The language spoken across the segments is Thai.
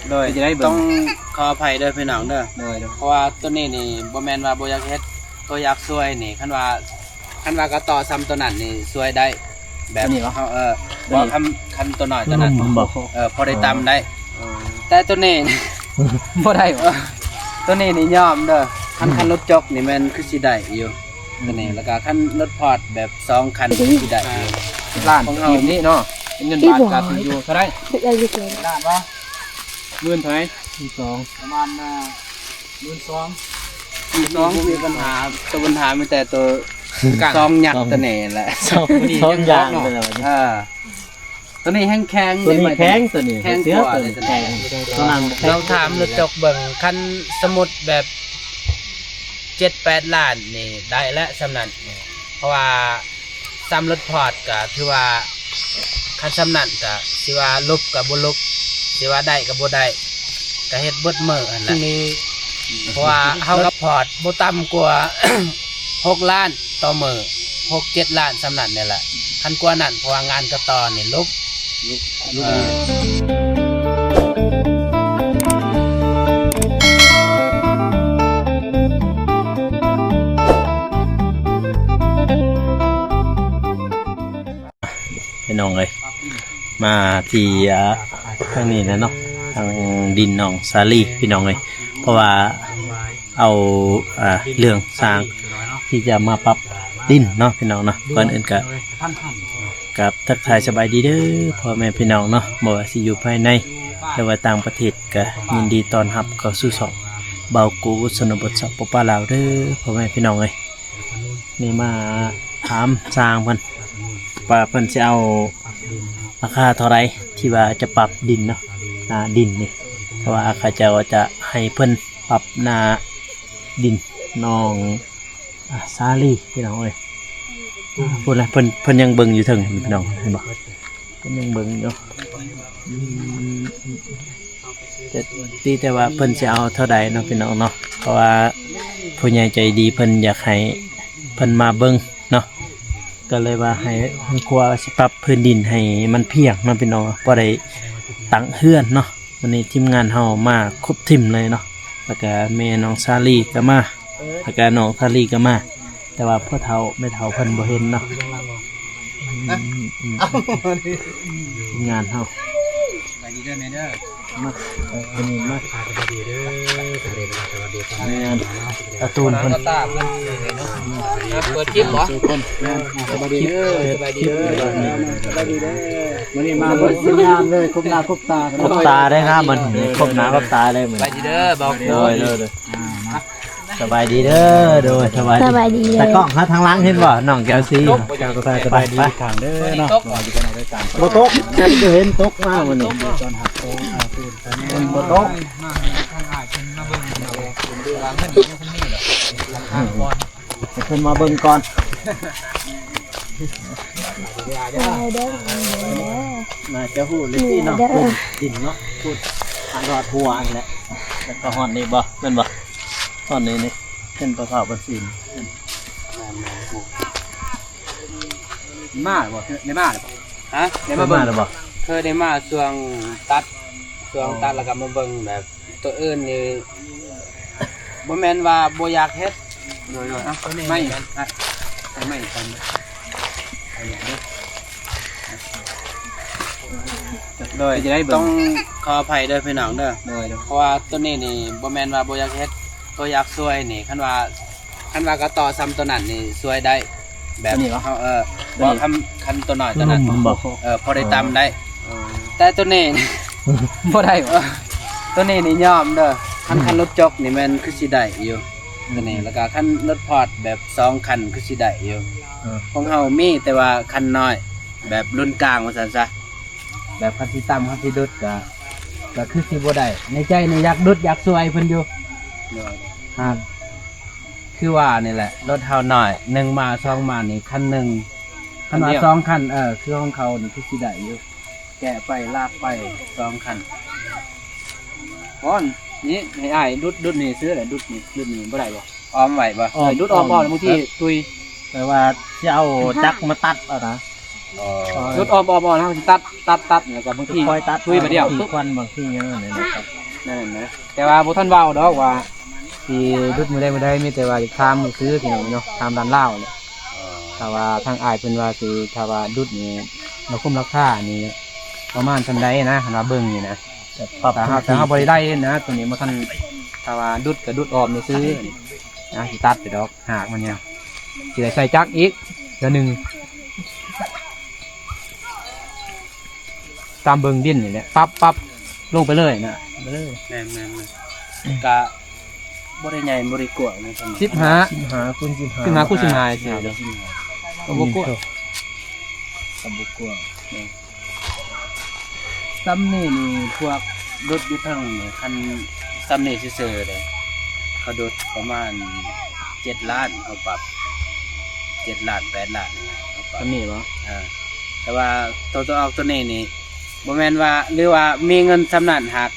โดยจะได้ต้องขออภัยด้วยพี่น้องเด้อเพราะว่าตัวนี้นี่บ่แม่นว่าบ่อยากเฮ็ดตัวอยากช่วยนี่คันว่าก็ต่อซ้ำตัวนั้นนี่ช่วยได้แบบเขาบ่คันตัวน้อยตัวนั้นพอได้ตำได้แต่ตัวนี้บ่ได้ตัวนี้นี่ยอมเด้อคันรถจกนี่มันคือสิได้อยู่ตัวนี้แล้วก็คันรถพอร์ตแบบ2คันคือสิได้อยู่ร้านของทีมนี้เนาะเงินบาทก็ถืออยู่เท่าไหร่ล้านบ่เงินเท่าไหร่12ประมาณ12มีปัญหามีแต่ตัวซองหยักตัวนี้แหละซองยางเลยตัวนี้แข็งตัวนี้แข็งตัวนี้แข็งกว่าตัวนี้เราถามรถจกเบิ่งคันสมุดแบบ7-8 ล้านนี่ได้และสำนันเพราะว่าซ้ำรถพอร์ตก็ถือว่าคันสำนันก็สิว่าลุกกับบ่ลุกสิว่าได้กับบ่ได้ก็เฮ็ดเบิดมื้อหั่นล่ะเพราะว่าเฮากับพอร์ตบ่ต่ำกว่า 6 ล้านต่อมื้อ6-7 ล้านสำนันนี่แหละคันกว่านั้นเพราะว่างานกระต่อนี่ลุกพี่น้องเลยมาที่ทางนี้นะเนาะทางดินหนองสาลีพี่น้องเลยเพราะว่าเอาเรื่องสร้างที่จะมาปรับดินเนาะพี่น้องเนาะก่อนอื่นกับทักทายสบายดีเด้อพ่อแม่พี่น้องเนาะบ่ว่าสิอยู่ภายในหรือว่าต่างประเทศก็ยินดีต้อนรับเข้าสู่ช่องเบากูชนบทสปปลาวเด้อพ่อแม่พี่น้องเลยนี่มาถามสร้างเพิ่นว่าเพิ่นจะเอาราคาเท่าไรที่ว่าจะปรับดินเนาะดินนี่เพราะว่าเขาจะให้เพิ่นปรับนาดินน้องซาลีพี่น้องเอ้ยพูดอะไรเพิ่นยังเบิ่งอยู่ถึงพี่น้องเห็นบ่เพิ่นยังเบิ่งอยู่แต่ว่าเพิ่นจะเอาเท่าใดเนาะพี่น้องเนาะเพราะว่าผู้ใหญ่ใจดีเพิ่นอยากให้เพิ่นมาเบิ่งเนาะก็เลยว่าให้ครัวสิปรับพื้นดินให้มันเพียงเนาะพี่น้องบ่ได้ตั้งเฮือนเนาะวันนี้ทีมงานเฮามาครบทีมเลยเนาะแล้วก็แม่น้องซาลีก็มาแล้วก็น้องซาลีก็มาแต่ว่าพ่อเฒ่าแม่เฒ่าเพิ่นบ่เห็นเนาะทีมงานเฮาไปดีเด้อแม่เด้อมาวันนี้มาสวัสดีเด้อสวัสดีงานการ์ตูนเพิ่นเปิดคลิปเหรอสวัสดีเด้อสวัสดีเด้อวันนี้มาเบิ่งงานเลยครบหน้าครบตาครบตาได้ครับมันครบหน้าครบตาเลยเหมือนสวัสดีเด้อบอกเลยสบายดีเด้อโดยสบายดีแต่กล้องฮะทางหลังเห็นบ่น้องแก้วซีสบายดีทางเด้อเนาะบ่ตกแค่จะเห็นตกมาวันนี้ตอนหักโค้งบ่ตกเพิ่นมาเบิ่งก่อนมาจะฮู้เลยสิเนาะดินเนาะพูดทางรอดหัวอันแหละแล้วก็ฮอดนี่บ่แม่นบ่ตอนนี้นี่เป็นประสาทประสินมาบ่ได้มาฮะได้มาหรือบ่เคยได้มาช่วงตัดแล้วก็มาเบิ่งแบบตัวอื่นนี่บ่แม่นว่าบ่อยากเฮ็ดไม่โดยจะได้ต้องขออภัยด้วยพี่น้องเด้อเพราะว่าตัวนี้นี่บ่แม่นว่าบ่อยากเฮ็ดตัวอยากช่วยนี่คันว่าก็ต่อซ้ำตัวนั้นนี่ช่วยได้แบบเขาบ่คันตัวน้อยตัวนั้นพอได้ตำได้แต่ตัวนี้บ่ได้ตัวนี้นี่ยอมเด้อคันรถจกนี่มันคือสิได้อยู่ตัวนี้แล้วก็คันรถพอร์ตแบบ2คันคือสิได้อยู่ของเฮามีแต่ว่าคันน้อยแบบรุ่นกลางว่าซั่นซะแบบคันที่ต่ำคันที่ดุดก็คือสิบ่ได้ในใจนี่อยากดุดอยากช่วยเพิ่นอยู่คือว่านี่แหละรถเฮาหน่อย1มา2มานี่คัน1คันว่า2คันคือของเขานี่คือสิได้อยู่แกะไปลากไป2คันป้อนนี่ให้อ้ายดุดนี่ซื้ออะไรดุดนี่บ่ได้บ่ออมไว้บ่ดุดออมบ่บางทีตุยแต่ว่าสิเอาจักมาตัดเอานะ รุดออมๆนะตัดแล้วก็บางที คอยตัด คุยมาเดียว บางทีควันบางทียังนั่นนะครับ นั่นนะแต่ว่าบ่ทันเว้าดอกว่าสิรุดมื้อใดมีแต่ว่าถามซื้อพี่น้องเนาะถามร้านเหล้าเนี่ยถ้าว่าทางอ้ายเพิ่นว่าสิถ้าว่าดุดนี่เราคุมราคานี่ประมาณซั่นใดนะหันว่าเบิ่งนี่นะ แต่ปรับ แต่เฮาบ่ได้นะตัวนี้บ่ทันถ้าว่าดุดก็ดุดออมนี่ซื้อนะสิตัดไปดอกหากมันเนี่ยสิได้ใส่จักอีกเทื่อหนึงตามเบิ่งดินนี่แหละปั๊บลงไปเลยนะไปเลย แม่นกะบ่ได้ใหญ่บ่ได้กว้างนะท่าน 15 คูณ15 15คูณ15สิเด้อบ่กลัว ตำบุกัว ซ้ำนี่พวกรถอยู่ทางนี่คันซ้ำนี่ซื่อๆเด้เขาโดดประมาณ7ล้านเขาปรับ7ล้าน8ล้านนี่นะเขาปรับ ทำนี่บ่ แต่ว่าตัวออกตัวนี้นี่บ่แม่นว่าหรือว่ามีเงินสำนันหัก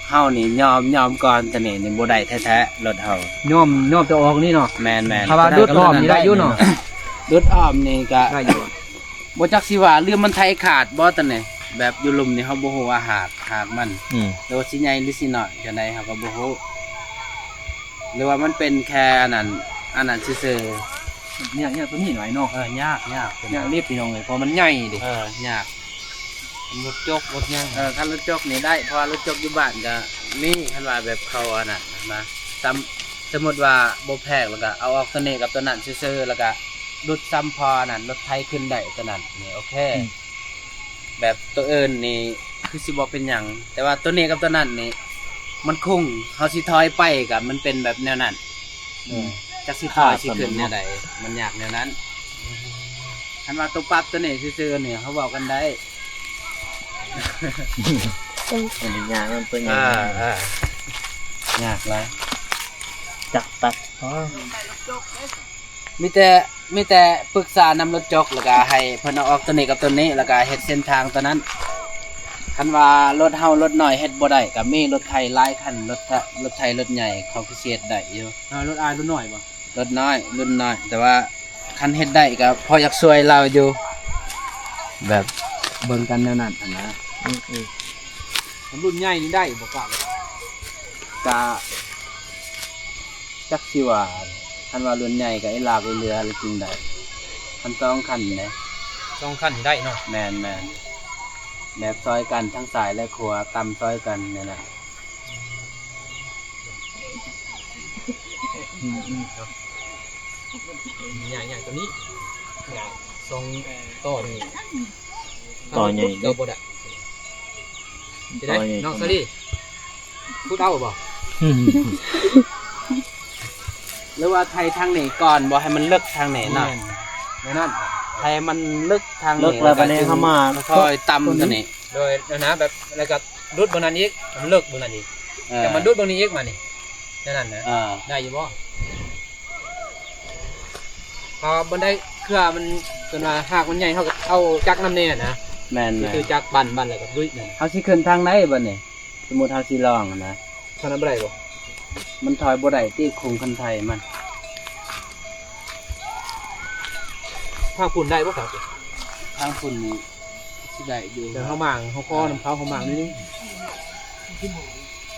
เฮานี่ยอมก่อนตัวนี้นี่บ่ได้แท้ๆรถเฮา ย่อมจะออกนี่เนาะ แม่น ถ้าว่าดุดออมนี่ได้อยู่เนาะ รถอ้อมนี่ก็ ได้อยู่ บ่จักสิว่าเรื่องมันไทยขาดบ่ตัวนี้แบบอยู่ลุมนี่เฮาบ่ฮู้ว่าหากมันหรือว่าสิใหญ่หรือสิน้อยจังได๋เฮาก็บ่ฮู้หรือว่ามันเป็นแค่อันนั้นซื่อ เนี่ยตัวนี้หน่อยเนาะ ๆยาก เนี่ยรีบพี่น้องเลยเพราะมันใหญ่ดิ ยากรถจกรถยังคันรถจกนี่ได้เพราะว่ารถจกอยู่บ้านก็มีคันว่าแบบเขาอันนั้นมาสมมุติว่าบ่แพงแล้วก็เอาออกตัวนี้กับตัวนั้นซื่อๆแล้วก็รถซ้ำพอนั่นรถไทยขึ้นได้ตัวนั้นนี่โอเคแบบตัวอื่นนี่คือสิบ่เป็นหยังแต่ว่าตัวนี้กับตัวนั้นนี่มันคงเฮาสิถอยไปกับมันเป็นแบบแนวนั้นจักสิถอยสิขึ้นแนวใดมันยากแนวนั้นคันว่าตัวปรับตัวนี้ซื่อๆนี่เขาบอกกันได้ อันนี้ยางมันเป็นยังไง ยากเลย จักตัด มีแต่ปรึกษานำรถจกแล้วก็ให้เพิ่นเอาออกตัวนี้กับตัวนี้แล้วก็เฮ็ดเส้นทางตัวนั้นคันว่ารถเฮารถน้อยเฮ็ดบ่ได้ก็มีรถไทยหลายคันรถไทยรถใหญ่เขาคือสิเฮ็ดได้อยู่ รถอายรถหน่อยบ่ รถน้อยรุ่นน้อย แต่ว่าคันเฮ็ดได้ก็พออยากช่วยเราอยู่ แบบเบิ่งกันแนวนั้นนะ รุ่นใหญ่นี่ได้บ่กว่า ก็จักสิว่าคันว่ารุ่นใหญ่ก็ไอ้ลากไอ้เรือหรือจริงได้คัน2คันนะ 2คันได้เนาะ แมนแบบซอยกันทั้งสายและครัวตำซอยกันนี่นแหละ ใหญ่ตัวนี้ทรงต่อนี่ ต่อใหญ่ เกือบบ่ได้จะได้น้องซาลี่พูดเอาบ่ หรือว่าไทยทางนี้ก่อนบ่ให้มันลึกทางนี้น่ะ ในนั้น ไทยมันลึกทางนี้ เลิกแล้วไปเลยเข้ามา ซอยตำตัวนี้ โดยนะแบบแล้วก็รุดบนนั้นอีกมันเลิกบนนั้นอีกแต่มันรุดบนนี้อีกมานี่นั่นนะได้อยู่บ่พอบันไดเครือมันจนว่าหากมันใหญ่เท่ากับเอาจักน้ำเนี่ยนะ แมน คือจักบันแล้วก็ดุยนั่น เฮาสิขึ้นทางไหนบ่นี่สมมุติเฮาสิลองนะ เท่านั้นบ่ได้บ่ มันถอยบ่ได้ที่คงคันไทยมัน ถ้าคุณได้บ่ครับ ทางคุณนี่สิได้อยู่ เดี๋ยวเขาหมางเขาก้อน้ำเขาหมางนิดนึง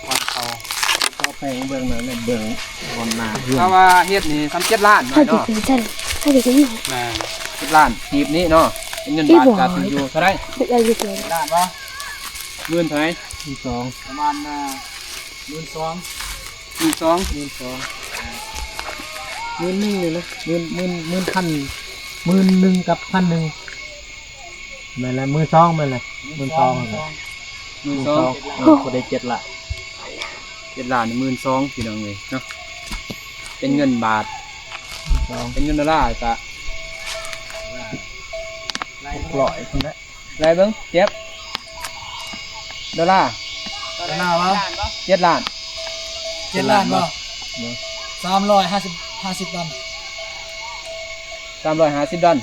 ความเขา ก็แปลงเบื้องนั้นเลยเบื้องบนหน้า เพราะว่าเฮ็ดนี่37ล้าน ถ้าเด็ก เนาะ เป็นจันถ้าเด็กเป็นหนู แม่น 10ล้านกีบนี้เนาะเป็นเงินบาทก็ถืออยู่เท่าไหร่ เป็นอะไรเด็กเลย ล้านบ่หมื่นเท่าไหร่ 2 ประมาณ12,000 12,000 11,000เลยนะ11,000กับ1,000มันละ12,000มันละ12,000 ก็ได้7ละ 7ล้าน12,000พี่น้องเอ้ยเนาะเป็นเงินบาท 2 เป็นเงินดอลลาร์ก็ 600คนละ ไรเบิ่งเจ็บดอลลาร์ หน้าว่า 7ล้าน 7 ล้านบ่350 ดอล 350ดอล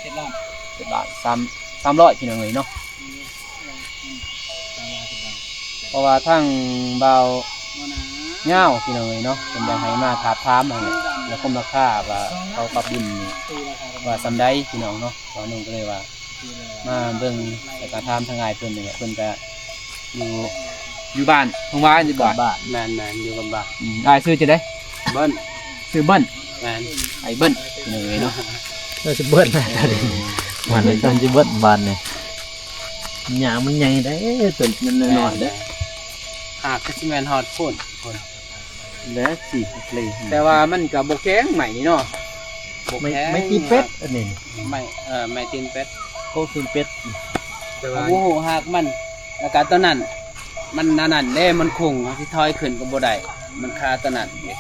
7 ล้าน 7ล้าน300พี่น้องเอ้ยเนาะเพราะว่าทั้งเบาเงาพี่น้องเอ้ยเนาะเป็นอยากให้มาถามถามเอาเนี่ยแล้วคมราคาว่าเขาปรับดินนี่ ว่าสำได้พี่น้องเนาะตอนนึงก็เลยว่ามาเบิ่งแล้วก็ถามทางอ้ายเพิ่นนี่แหละเพิ่นก็อยู่บ้านทางบ้านอยู่บ้าน บ้าน แม่นๆอยู่กับบ้าน อ้ายซื้อจะได้ เบิ้น ซื้อเบิ้ล แม่น ไอ้เบิ้ลพี่น้องเอ้ยเนาะ เราจะเบิ้ลนะตอนนี้มันเลยต้องจะเบิ้ลบ้านเนี่ยหยามันใหญ่ได้ตัวมันน้อยๆเด้อ หากก็สิแม่นฮอดพุ่น แล้วสิเลย แต่ว่ามันก็บ่แข็งใหม่นี่เนาะ ไม่กินเป็ดอันนี้ ไม่ตีนเป็ด โคกินเป็ด แต่ โอ้ ว่า โหหากมันแล้วก็ตัวนั้นมันนั่นเด้มันคงสิถอยขึ้นก็บ่ได้มันคาตัวนั้นอีก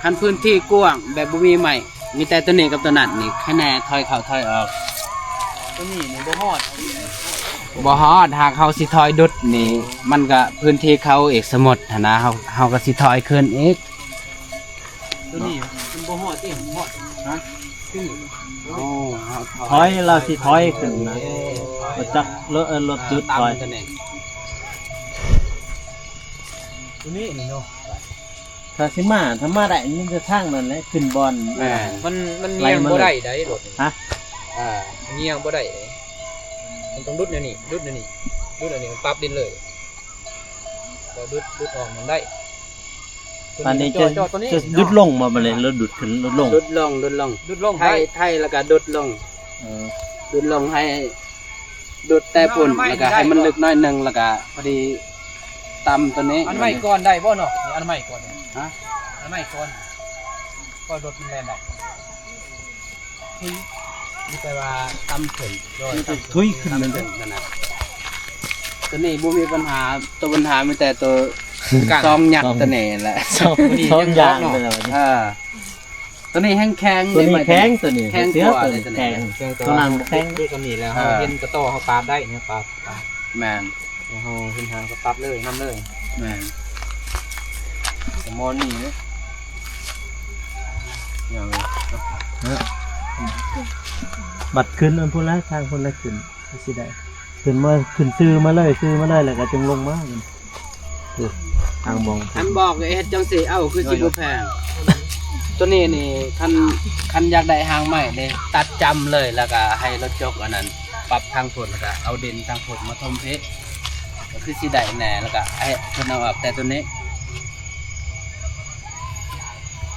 คันพื้นที่กว้างแบบบ่มีไม้มีแต่ตัวนี้กับตัวนั้นนี่แค่แน่ถอยเข้าถอยออก ตัวนี้นี่บ่ฮอด บ่ฮอดหากเขาสิถอยดุดนี่มันก็พื้นที่เขาเอกสมดหั้นนะเขาก็สิถอยขึ้นอีก ตัวนี้มันบ่ฮอดติฮอดฮะขึ้น โอ้เฮา ถอยเราสิถอยขึ้นนะมาจักรถจุดถอย ตัวนี้ ตัวนี้นี่เนาะ ถ้าสิมาถ้ามาได้มันจะทางนั่นแหละขึ้นบอล แม่น มันเงียงบ่ได้ได้รถ ฮะ อ่า เงียงบ่ได้มันต้องดุดแนวนี้ดุดแนวนี้ดุดอันนี้มันปรับดินเลยก็ดุดออกมันได้ ตอนนี้จะ จอตัวนี้ จะดุดลงมาเลยรถดุดขึ้นรถลง ดุดลง ดุดลง ไท ได้ ยไทยแล้วก็ดุดลง เออ ดุดลงให้ดุดแต่ปุ่นแล้วก็ให้มันลึกน้อยหนึงแล้วก็พอดีตำตัวนี้ อันใหม่ก่อนได้บ่เนาะนี่อันใหม่ก่อนเนี่ย ฮะ อันใหม่ก่อนก็รถมันแล่นได้ มีแต่ว่าตำขึ้น ทุยขึ้นเลย ตำขึ้นนั่นน่ะตัวนี้บ่มีปัญหาตัวปัญหามีแต่ตัวซองหยักตัวนี้แหละ สองอย่างเลย ตัวนี้แห้งแข็ง ตัวนี้แข็งตัวนี้ แข็ง เสือก ว่า ตัว เลย นี้ ตัว แข็ นี้ งตัวนั้นแข็ง ด้วยกันนี่แล้วเห็นกระโตเขาปาดได้เนี่ยปาด แมน เขาเห็นทางก็ปาดเลยนั่นเลย แมน สมอนี่เนี่ยอย่าง บัตรขึ้นอันพุ่นละทางพุ่นละขึ้นสิได้ขึ้นมาขึ้นซื้อมาเลยแล้วก็จึงลงมาทางมอง อันบอกไอ้เฮ็ดจังสีเอ้าคือสิบ่แพงตัวนี้นี่คันอยากได้หางใหม่เลยตัดจำเลยแล้วก็ให้รถจกอันนั้น ปรับทางผลแล้วก็เอาดินทางผลมาทมเพะก็คือสิได้แน่แล้วก็ให้เพิ่นเอาออกแต่ตัวนี้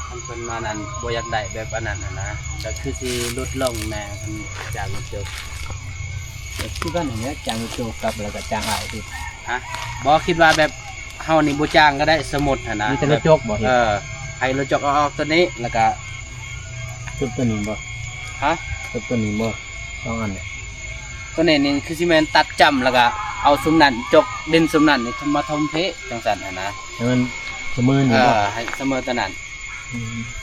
มันเพิ่นมานั้นบ่อยากได้แบบอันนั้นน่ะนะก็คือสิลดลงแน่คันจากรถจก คือกันอย่างเงี้ยจางโจกับแล้วก็จางอายดิ ฮะบ่คิดว่าแบบเฮานี่บ่จ้างก็ได้สมุดหั่นนะ มีแต่รถจกบ่เห็น ให้รถจกเอาออกตัวนี้แล้วก็ ชุดตัวนี้บ่ ฮะ ชุดตัวนี้บ่ต้องอันเนี่ย ตัวนี้นี่คือสิแม่นตัดจำแล้วก็เอาซุมนั้นจกดินซุมนั้นนี่มาทมเพะจังซั่นหั่นนะ ให้มันเสมอนี่บ่ ให้เสมอตัวนั้น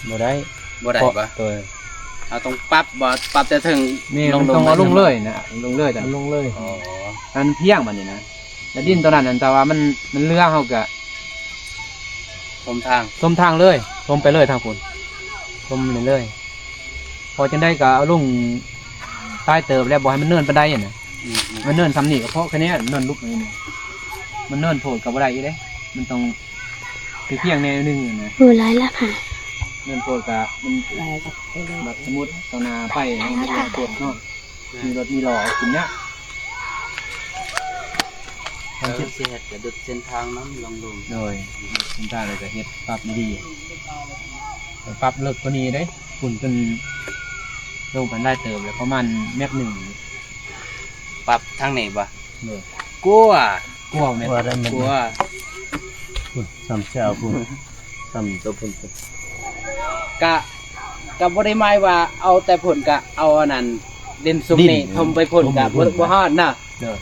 บ่ได้ บ่ได้บ่ ตัว เอาต้องปรับบ่ปรับแต่ถึง นี่มันต้องเอาลงเลยนะลงเลยแต่ ลงเลย อ๋อ มันเพียงมันนี่นะแล้วดินตัวนั้นแต่ว่ามันเลื่องเขากะ ทมทาง ต้มทางเลยต้มไปเลยทางฝนต้มเลยพอจะได้ก็เอาลงใต้เติบแล้วบอกให้มันเนินไปได้อย่างน่ะ อืม มันเนินทำนี่ก็เพราะแค่นี้เนินลุกนี่นึงมันเนินโผล่กับอะไรอยู่เด้มันต้องเพียงแนวนึงนะ หนูร้ายละค่ะ เนินโผล่กับมันแบบสมมติตนาไปมันมีรถเนาะมีรถมีหล่อขึ้นเนี้ย ทางสิเฮ็ดก็ดึกเส้นทางน้ำลองดู เลยคุณตาเลยก็เฮ็ดปรับดีๆปรับเลิกกว่านี้ได้ฝุ่นจนลงไปได้เติมแล้วประมาณเมตรหนึ่ง ปรับทางไหนบ่ เลย กลัว กลัวเมตร ว่าได้มัน กลัว พุ่นซ้ำเช้าพุ่นซ้ำตัวพุ่น กะบ่ได้หมายว่าเอาแต่ผลกะเอาอันนั้นดินซุมนี่ทมไปผลกะบ่ฮอดนะ เด้อ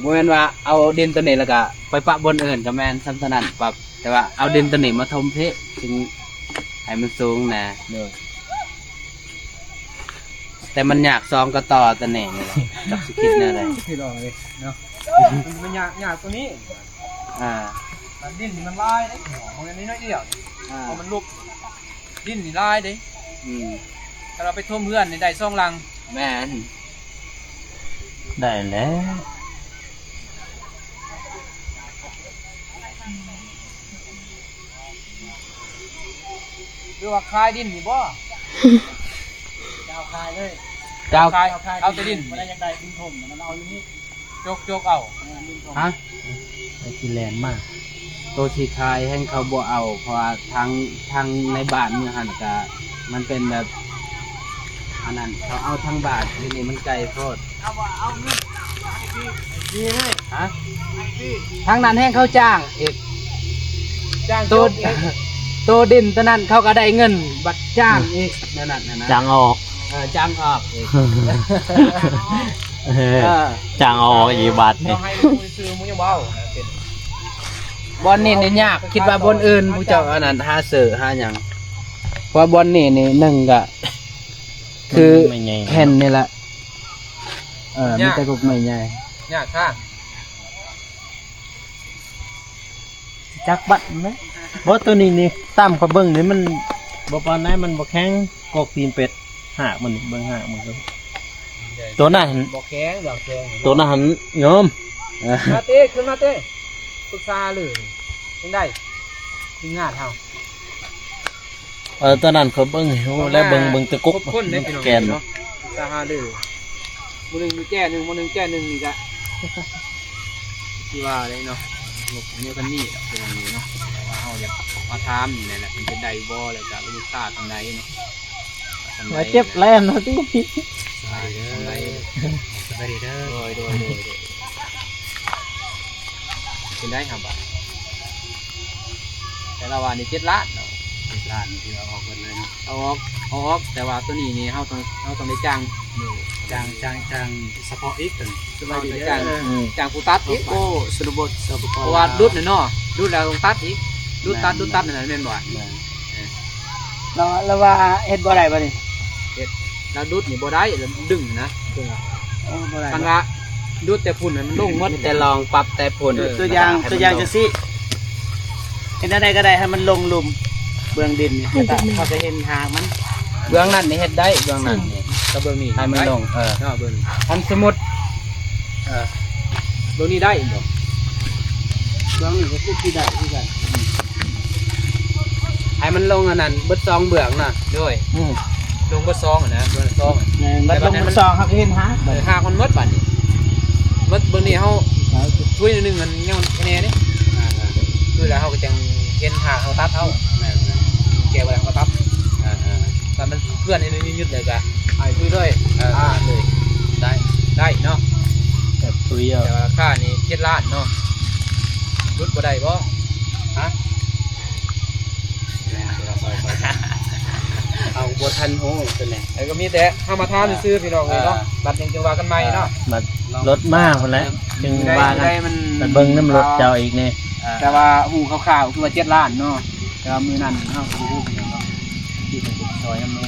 บ่แม่นว่าเอาดินตัวนี้แล้วก็ไปปะบนอื่นก็แม่นซ้ำเท่านั้นปรับแต่ว่าเอาดินตัวนี้มาทมเพะถึงให้มันสูงนะ เด้อ แต่มันอยากซองก็ต่อตัวนี้นี่แหละจักสิคิดแนวใด พี่ลองเลยเนาะมันยากตัวนี้ อ่า ดินมันลายได้หัวมันน้อยเดียว อ่า พอมันลุกดินนี่ลายได้ อืม ถ้าเราไปท่วมเพื่อนในได้ซ่องลัง แม่น ได้แล้ว หรือว่าคายดินนี่บ่ ยาวคายเลย เจ้า เอาแต่ดินมันยังได้ดินถมมันเอาอยู่นี่จกเอา ฮะ ไอ้ที่แลนมาก ตัวที่คายให้เขาบ่เอาเพราะว่าทางในบ้านเนี่ยหันก็มันเป็นแบบอันนั้นเขาเอาทางบ้านที่นี่มันไกลโพดฮะทางนั้นให้เขาจ้างอีก จ้าง ตัวตัวดินตัวนั้นเขาก็ได้เงินบัตรจ้างอีกนั่นน่ะนะ จางออก จ้างออกอีก จางออกอีกบาทนี่ เราให้มึงซื้อมึงยังเบาเป็น บอลนี่นี่ยากคิดว่าบอลอื่นผู้เจ้าอันนั้นหาเสือหาหยังเพราะบอลนี่นี่หนึ่งก็คือ ไม่ไง แผ่นนี่แหละมีแต่กบไม่ใหญ่ ยากค่ะ จักบัดไหมเพราะตัวนี้นี่ตามเขาเบิ่งนี่มันบ่ปานไหนมันบ่แข็งกอกตีนเป็ดหากมันเบิ่งหากมันก็ตัวนั้น บอกแข็งบอกแข็ง ตัวนั้นโยม มาเต้ขึ้นมาเต้ปรึกษาเลยยังได้ถึงงานเฮา ตัวนั้นเขาเบิ่งโอ้แล้วเบิ่งตะกุก คนได้พี่น้อง แกน เนาะปรึกษาหาเลยมื้อนึงมีแก้หนึงมื้อนึงแก้หนึงนี่ก็ที่ว่าเลยเนาะอันนี้กันนี่เป็นอย่างนี้เนาะว่าเฮาอยากมาถามนี่แหละเป็นได้บ่แล้วก็ลูกค้าทางใดเนาะ ว่าเจ็บแล่นนะที่ ทางใดสบายดีเด้อโดยเป็นได้ครับแต่ละวันนี่7 ล้านเนาะ7 ล้านนี่คือเอาออกกันเลยเนาะเอาออกแต่ว่าตัวนี้นี่เฮาต้องได้จ้างจ้างเฉพาะอีกกันสบายดีจ้างผู้ตัดอีกโอ้สนุบดเพราะว่าดุดเนาะดุดแล้วต้องตัดอีกดุดตัดนั่นแม่นบ่ เราว่าเฮ็ดบ่ได้บ่นี่ แล้วดุดนี่บ่ได้แล้วดึงนะคันว่าดุดแต่พุ่นมันลงหมด แต่ลองปรับแต่ผล ตัวอย่างจะสิเห็นอะไรก็ได้ให้มันลงหลุมเบื้องดินนี่เขาจะเห็นหางมัน เบื้องนั้นนี่เฮ็ดได้เบื้องนั้นนี่ กับเบิ่งนี่ ให้มันลงเนาะเบิ่งอันสมุดเบิ่งนี่ได้บ่ เบื้องนี่ก็คือที่ได้ที่กัน ให้มันลงอันนั้นเบิด2เบื้องน่ะ ด้วยลงบ่ซองนะเบิ่งซอง มันลงมันซองครับเห็นหาง หากมันหมดบัดนี่หมดเบิ่งนี่เฮาถ้วยนึงมันยังแน่นี่คือแล้วเฮาก็จังเห็นหากเฮาตัดเฮาแกบ่ได้เฮาตัดตอนมันเพื่อนนี่ยึดเลยก็ไอ้คุยด้วยเลยได้เนาะ แบบตุยเอา แต่ว่าราคานี่7 ล้านเนาะรุดบ่ได้บ่ฮะ เอาบ่ทันโหตัวนี้ ก็มีแต่เฮามาทานซื้อพี่น้องเลยเนาะบัดยังจังว่ากันใหม่เนาะ บัดรถมากพุ่นแหล้วจึงว่ากัน ได้มัน บัดเบิ่งน้ำรถเจ้าอีกนี่ แต่ว่าหูข่าวๆคือว่า7 ล้านเนาะแต่ว่ามื้อนั้นเฮาก็ฮู้เนาะที่เป็นซอยน้ำแม่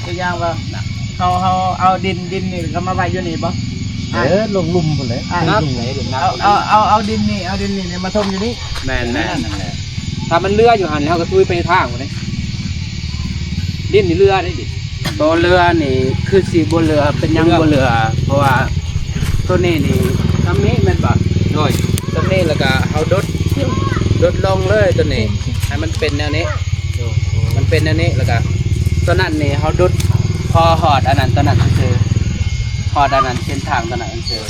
ตัวอย่างว่าเขาเอาดินนี่ก็มาไว้อยู่นี่บ่ ลงลุ่มพุ่นแหล้ว ดึงไหนดึงนัก เอาดินนี่มาทมอยู่นี่ แม่น ถ้ามันเรืออยู่หั่นเฮาก็ทุยไปทางบ่ได้ดินนี่เรือได้ดิ ตัวเรือนี่คือสีบนเรือเป็นยังบนเรือ เพราะว่าตัวนี้นี่ทำนี้แม่นบ่ น้อย ตัวนี้แล้วก็เอาดดลงเลยตัวนี้ให้มันเป็นแนวนี้ มันเป็นแนวนี้แล้วก็ตัวนั้นนี่เขาดพอหอดอันนั้นตัวนั้นคือหอดอันนั้นเส้นทางตัวนั้นคือ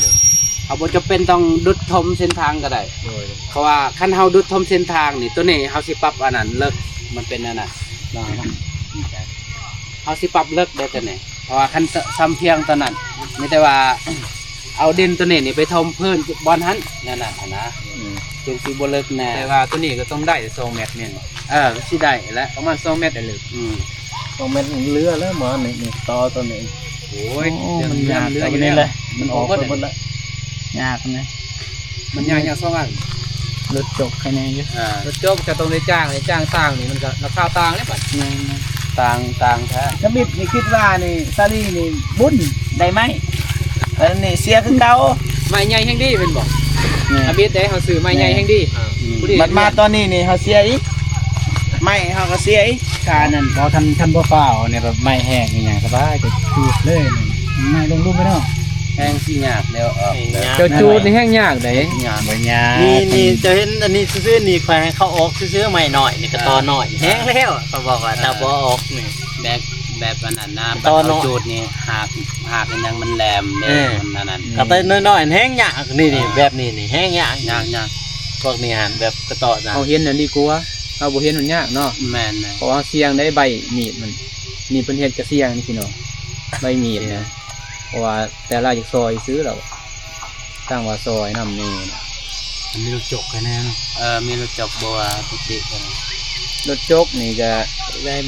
เขาบ่จะเป็นต้องดุดทมเส้นทางก็ได้เพราะว่าคันเฮาดุดทมเส้นทางนี่ตัวนี้เฮาสิปรับอันนั้นเลิกมันเป็นอันนั้นเฮาสิปรับเลิกได้ตัวนี้เพราะว่าคันซ้ำเพียงตัวนั้นไม่แต่ว่าเอาดินตัวนี้นี่ไปทมพื้นบอลหันนั่นน่ะนะจึงสิบ่เลิกแน่ แต่ว่าตัวนี้ก็ต้องได้2 เมตรแม่นบ่ สิได้แล้ว ประมาณ2 เมตรได้เลย ต้องเป็นเรือแล้วหมอนี่ต่อตัวนี้ โอ้ย มันยาก เรือ ตัว อยู่ นี้ นี่ เล เลย มันออกไปหมดแล้ว ยากนะ มันยาก2 อัน รถจกแค่นี้อยู่ รถโจ๊กจะต้องได้จ้างต่างนี่มันก็ราคาต่างเลยบัด ต่างแท้ น้ำบิดนี่คิดว่านี่ซาลีนี่บุญได้ไหมแต่นี่เสียคือเก่า ไม้ใหญ่แห่งดีเป็นบ่อาบิดได้เฮาซื้อไม้ใหญ่แห่งดีผู้ดี บัดมาตอนนี้นี่เขาเสียอีกไม่เขาก็เสียอีกการนั่น พอท่านบ่ฟ้าวเนี่ยแบบไม่แห้งอหย่างสบายก็จูดเลยนี่ไม่ลงรูปไม่ได้ แห้งสิยากแล้วออก เจ้าจูดนี่แห้งยากได้ ยาก บ่ยาก นี่จะเห็นอันนี้ซื้อๆนี่แขวงเขาออกซื้อๆใหม่หน่อยนี่ก็ต่อหน่อยแห้งแล้วเขาบอกว่าถ้าบ่ออกนี่ แบบอันนั้นนะ ตอนเนาะ จูดนี่หากอันยังมันแหลมเนี่ยมันนั่น กระต่ายน้อยๆแห้งยากนี่แบบนี้นี่แห้งยาก ยาก พวกนี้หันแบบกระต่อนะ เอาเห็นอันดีกว่าเอาบ่เห็นมันยากเนาะ แม่นนะ เพราะว่าเสียงได้ใบมีดมันนี่เพิ่นเฮ็ดกับเสียงนี่พี่น้องใบมีดนะเพราะว่าแต่ละจากซอยซื้อเราตั้งว่าซอยนำนี่นะ มันมีลูกจกกันแน่เนาะ มีรถจกบัวปิติกัน รถจกนี่ก็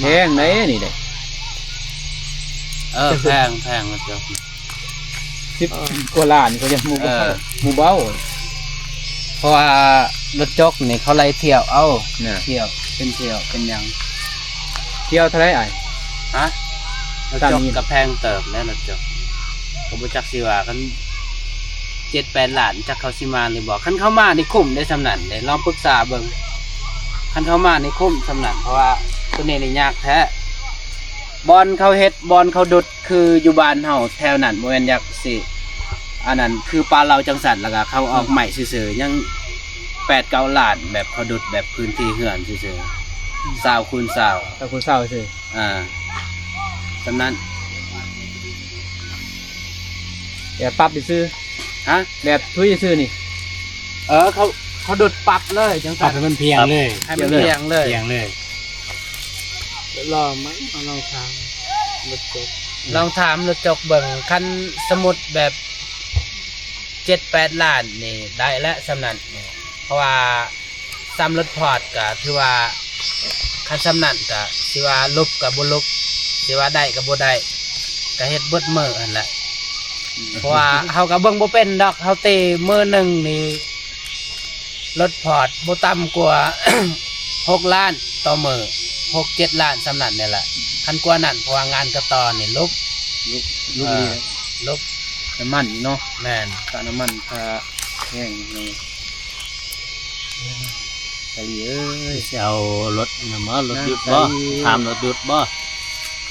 แพงไหนนี่เด้ แพงรถจก 10กว่าล้านก็ยังหมู่เบาหมู่เบา เพราะว่ารถจกนี่เขาไล่เที่ยวเอา น่ะ เที่ยวเป็นหยัง เที่ยวเท่าไหร่อ้าย ฮะรถ ตาม จก นี้ กับแพงเติบแล้วรถจกก็บ่จักสิว่ากัน7-8 ล้านจักเขาสิมาหรือบ่คันเข้ามานี่คุ้มได้สำนั้นได้ลองปรึกษาเบิ่งคันเข้ามานี่คุ้มสำนั้นเพราะว่าตัวนี้นี่ยากแท้บอลเขาเฮ็ดบอลเขาดุดคืออยู่บ้านเฮาแถวนั้นบ่แม่นอยากสิอันนั้นคือปลาเราจังสันแล้วก็เขาออกใหม่ซื่อๆยัง8-9 ล้านแบบเขาดุดแบบพื้นที่เฮือนซื่อๆ20คูณ20 ถ้าคุณเศร้าซื่อ สำนั้น แบบปรับไปซื้อ ฮะ แบบทุยซื้อนี่ เขาดุดปรับเลยจัง ปรั สั บ น ให้มันเพียงเลย ให้มันเพียงเลย เพียงเลย รอมั้งลองถามรถจกลองถามรถจกเบิ่งคันสมุดแบบ7-8 ล้านนี่ได้แล้วสำนั้นนี่เพราะว่าซ้ำรถพอร์ตก็ถือว่าคันสำนั้นก็สิว่าลุกกับบ่ลุกสิว่าได้กับบ่ได้ก็เฮ็ดเบิดมื้อหั่นแหละเพราะว่าเฮาก็เบิ่งบ่เป็นดอกเฮาเตะมื้อหนึงนี่รถพอร์ตบ่ต่ำกว่า 6 ล้านต่อมื้อ6-7 ล้านสำนั้นนี่แหละคันกว่านั้นเพราะว่างานกระตอนนี่ลุก ลูก เอ นี่ อลุก น้ำมันนี่เนาะ แม่น ค่าน้ำมันค่าแห้งนี่ใส่เอ้ย สิเอารถน่ะมารถดุดบ่ถามรถดุดบ่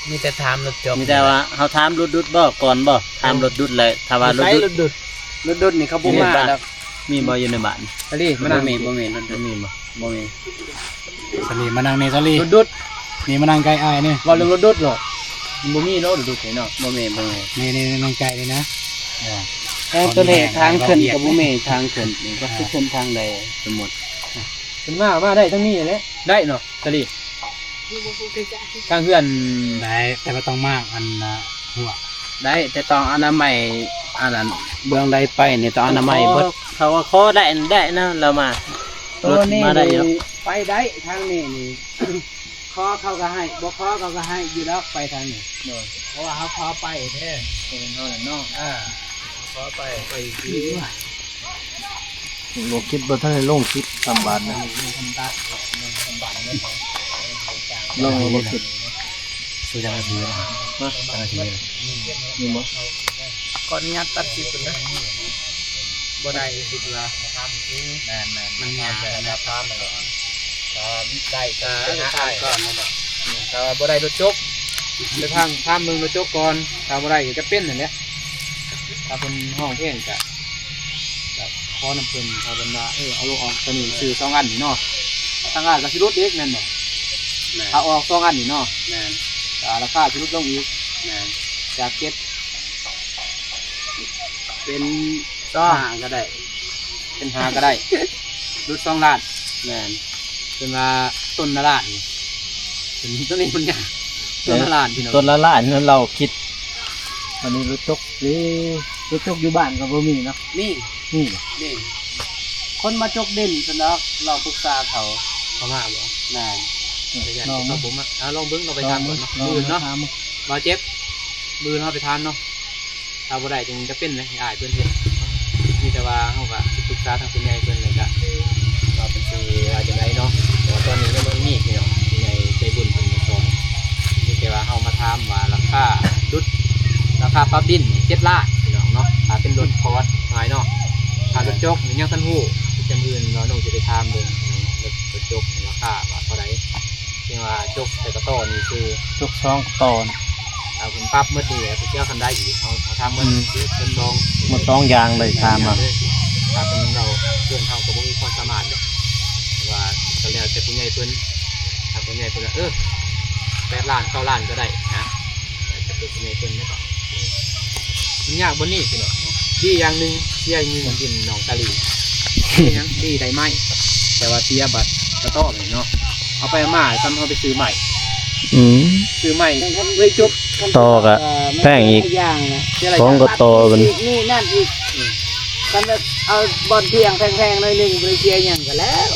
มีแต่ถามรถจก มีแต่ว่าเฮาถามรถดุดบ่ก่อนบ่ถามรถดุดเลยถ้าว่ารถดุด รถดุดนี่เขาบ่มาดอก มีบ่อยู่ในบ้าน สลีมานั่ง บ่มีรถดุด มีบ่ บ่มี สลีมานั่งในสลี รถดุด นี่มานั่งใกล้อ้ายนี่ ว่าเรื่องรถดุดหรอมันบ่มีรถดุดเนาะ บ่มี นี่นั่งใกล้เลยนะ แต่ตัวเลขทางขึ้นก็บ่มีทางขึ้นนี่ก็คือขึ้นทางใดสมมุติ เป็นมาได้ทั้งนี้แหละได้เนาะสลีทางเพื่อน ได้แต่ไม่ต้องมากอันหัว ได้แต่ต้องอนามัยอันนั้นเบื้องใดไปนี่ต้องอนามัยเบิด เขาว่าขอได้นะเรามา รถมาได้อยู่ ไปได้ทางนี้นี่ ขอเขาก็ให้บ่ขอเขาก็ให้อยู่แล้วไปทางนี้เพราะว่าเขาขอไปแท้ เป็นเท่านั้นเนาะ ขอไปที่ ลงคลิปบ่ทันได้ลงคลิปสามบาทนะลงบ่คลิป สู้จังทีนะจังที มีบ่ ก่อนงัดตัดสิบนะบ่ได้สิว่ามันงานแต่ละพามได้ก็ทางก่อนนะ ถ้าบ่ได้รถจกไปทางเมืองรถจกก่อนถ้าบ่ได้ก็จะเป็นนั่นแหละถ้าเป็นห้องเพลงก็ขอน้ำเพิ่นถ้าเป็นว่าเอาลงออกตัวนี้ซื้อ2อันนี่เนาะทางอันก็สิลดเด็กนั่นบ่ถ้าออก2อันนี่เนาะ แม่น ราคาสิลดลงอีก แม่น จาก7 เป็น5ก็ได้ เป็น5ก็ได้ลด2ล้าน แม่น เป็นว่าต้นละล้านนี่เป็นต้นนี้มันยากต้นละล้านพี่น้อง ต้นละล้านนั้นเราคิด วันนี้รถจกรถจกอยู่บ้านก็บ่มีเนาะ นี่ นี่ นี่คนมาจกเด่นสนอกเราปรึกษาเขา เขามาบ่ แม่น ลองผมลองเบิ้งเราไปทานก่อนเนาะมือเนาะมาเจ็บมือเราไปทานเนาะถ้าบ่ได้จึงจะเป็นเลยอายเพื่อนเฮ็ดมีแต่ว่าเฮาก็ปรึกษาทางคุณยายเพิ่นเลยก็เราเป็นสิว่าจังไดเนาะแต่ว่าตอนนี้ก็มันมีพี่น้องคุณยายใจบุญเพิ่นสอนมีแต่ว่าเฮามาถามว่าราคาดุดราคาปั๊บดิน7ล้านพี่น้องเนาะถ้าเป็นรถคอร์สหายเนาะถ้ารถจกนี่ยังทันฮู้จังอื่นเนาะน้องสิไปถามเบิ่งรถจกราคาว่าเท่าใดเรียกว่าจกใส่กระต้อนี่คือ จก2ตอน เอาคุณปั๊บเมื่อดีไปเที่ยวกันได้อีกเขาทำเมื่อเป็นลอง หมด2อย่างเลยตามมา ถ้าเป็นเราเพื่อนเขาก็บ่มีความสามารถว่าก็แล้วแต่ผู้ใหญ่เพิ่นถ้าผู้ใหญ่เพิ่น 8 ล้าน9 ล้านก็ได้นะจะเป็นเมตรไม่ต่อมันยากบนนี้พี่น้องดีอย่างหนึ่งเสียอย่างหนึ่งดินหนองตะลียังดีได้ไหมแต่ว่าเสียบัตรกระต้อเลยเนาะเอาไปมาซ้ำเอาไปซื้อใหม่ ซื้อใหม่ไว้จบ ตอกอะแพงอีก อย่างนะ ของก็โตมัน อีกนี่นั่นอีกกันจะเอาบอลเพียงแพงๆเลยหนึ่งบริเชียอย่างกันแล้ว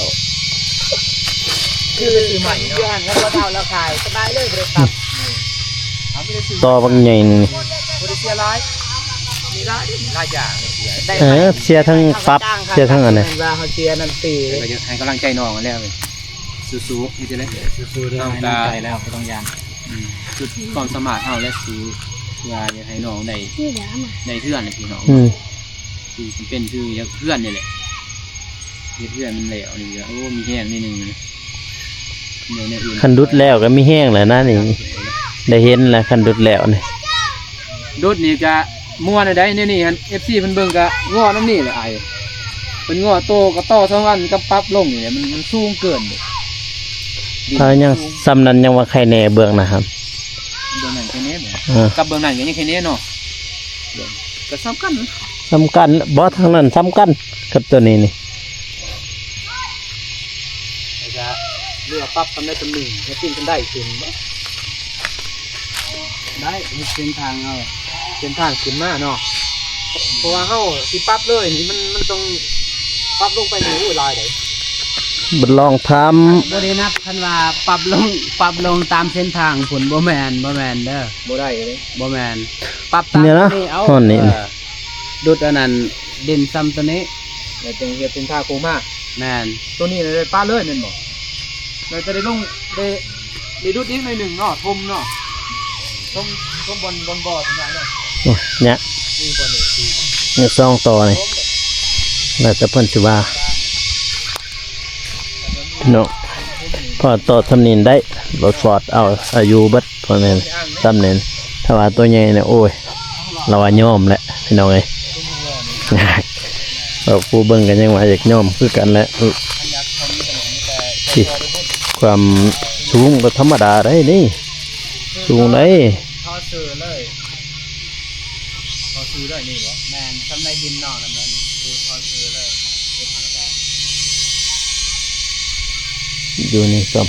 ซื้อใหม่เนาะ แล้วก็เท่าเราขายสบายเลยบริษัท เอาไม่ได้ซื้อ ตอบางใหญ่นี่ บริเชียร้ายมีร้ายอย่างเลยเสีย ได้ไหม เสียทั้งปรับเสียทั้งอันไหน ว่าเขาเชียร์นั่นตี ก็จะให้กำลังใจน้องกันแล้วเลยสู้ๆนี่จะได้ สู้ๆเรื่องให้น้ำใจแล้วก็ต้องยาน จุดความสามารถเท่าและสู้เพื่อจะให้น้องได้ นี่เดี๋ยวเอามา ได้เพื่อนเลยพี่น้อง คือเป็นคือเพื่อนนี่แหละเพื่อนมันเหลวนี่โอ้มีแห้งนิดนึงนะเดี๋ยวเนี่ยอื่น คันดุดแล้วก็มีแห้งแล้วนะนี่ได้เห็นแล้วคันดุดแล้วนี่ ดุดนี่ก็มั่วได้นี่ฮัน FC เพิ่นเบิ่งก็ง้อน้ำนี่แหละไอ้เป็นง้อโตก็ต่อ2 อันก็ปรับลงนี่แหละมันสูงเกิน ถ้ายังซ้ำนั้นยังว่าใครแน่เบื้องนะครับ เบื้องนั้นแค่นี้บ่ เออ กับเบื้องนั้นก็ยังแค่นี้เนาะก็สำคัญ สำคัญบ่ทางนั้นสำคัญกับตัวนี้นี่ แล้วก็เรือปรับทำได้ตำหนึ่งจะปิ้งกันได้ขึ้นบ่ ได้เป็นทางเอา เป็นทางขึ้นมาเนาะเพราะว่าเฮาสิปรับเลยนี่มันต้องปรับลงไปนี่โอ้ยลายได้ บ่ลองท บรินับคันว่าปรับลงตามเส้นทางผลบ่แมนเด้อ บ่ได้เลย บ่แมนปรับตาม ำเนี่ยนะ นี่เอา ห้อนนี่ ดุดอันนั้นดินซ้ำตัวนี้ แล้วจึงเฮ็ดเป็นท่าโคม่า แมน ตัวนี้เลยป้าเลยแม่นบ่เราจะได้ลงได้ดุดอีกหน่อยหนึ่งเนาะทมเนาะทมบนบ่อตรงนั้นเนาะ โอ้ยเนี่ย นี่บ่นี่คือ เนี่ยซองต่อนี่แล้วแต่เพิ่นสิว่าเนาะพอต่อทำนินได้รถฟอร์ดเอาอายุเบัดพอแม่นซ้ำเน้นถ้าว่าตัวใหญ่เนี่ยโอ้ยเราว่ายอมแหละพี่น้องเอ้ย เราผู้เบิ่งกันยังว่าอยากยอมคือกันแหละที่ความสูงก็ธรรมดาได้นี่สูงได้ ทอซื้อเลยทอซื้อได้นี่บ่แมนซ้ำในดินนอกนั่นมันคือทอซื้อเลยเป็นธรรมดา อยู่นี่ก็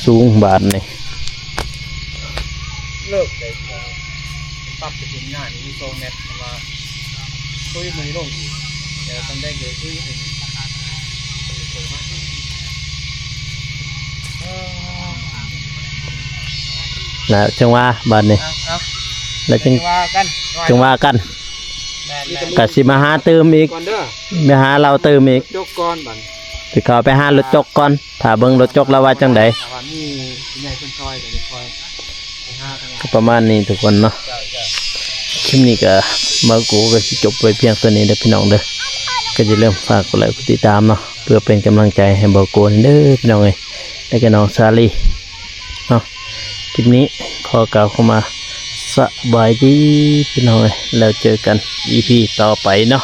สูงบาทนี่ เลิกได้ปรับเป็นงานมีโซนเน็ตมาคุยมันลงอีกเดี๋ยวต้องได้เลยคุยถึง นะจังว่าบาทนี่แล้วจัง ว่ากัน จังว่ากัน แมน ก็สิมาหาเติมอีก ก่อนเด้อ ไปหาเราเติมอีก ยกก่อนบัด สิเข้าไปหารถจกก่อนถ้าเบิ่งรถจกแล้วว่าจังได ถ้าว่ามีใหญ่คนซอยเดี๋ยวคอยไปหากัน ก็ประมาณนี้ทุกคนเนาะคลิปนี้ก็มากูก็สิจบไว้เพียงเท่านี้เด้อพี่น้องเด้อก็จะเริ่าลืมฝากกดไลค์กดติดตามเนาะเพื่อเป็นกำลังใจให้บ่กูเด้อพี่น้องเอ้ยและก็น้องซาลีเนาะคลิปนี้ขอกล่าวเข้ามาสบายดีพี่น้องเอ้ยแล้วเจอกัน EP ต่อไปเนาะ